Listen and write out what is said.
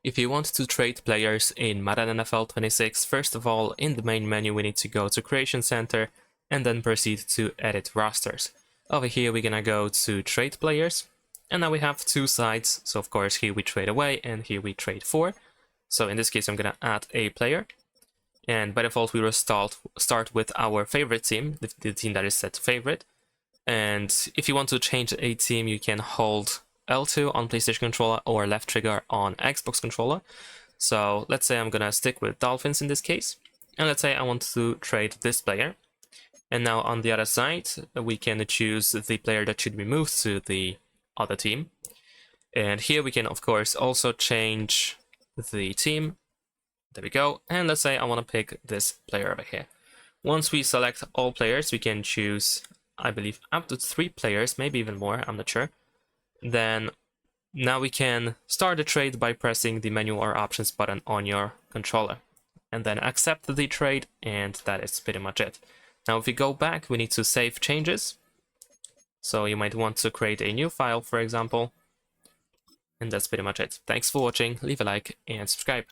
If you want to trade players in Madden NFL 26, first of all, in the main menu we need to go to Creation Center and then proceed to Edit Rosters. Over here we're gonna go to Trade Players, and now we have two sides, so of course here we trade away and here we trade for. So in this case I'm gonna add a player, and by default we will start with our favorite team, the team that is set to favorite. And if you want to change a team, you can hold L2 on PlayStation controller or left trigger on Xbox controller. So let's say I'm gonna stick with Dolphins in this case, and let's say I want to trade this player. And now on the other side, we can choose the player that should be moved to the other team. And here we can of course also change the team. There we go. And let's say I want to pick this player over here. Once we select all players, we can choose, I believe, up to 3 players, maybe even more, I'm not sure. Then now we can start the trade by pressing the menu or options button on your controller. And then accept the trade, and that is pretty much it. Now if we go back, we need to save changes. So you might want to create a new file, for example. And that's pretty much it. Thanks for watching, leave a like and subscribe.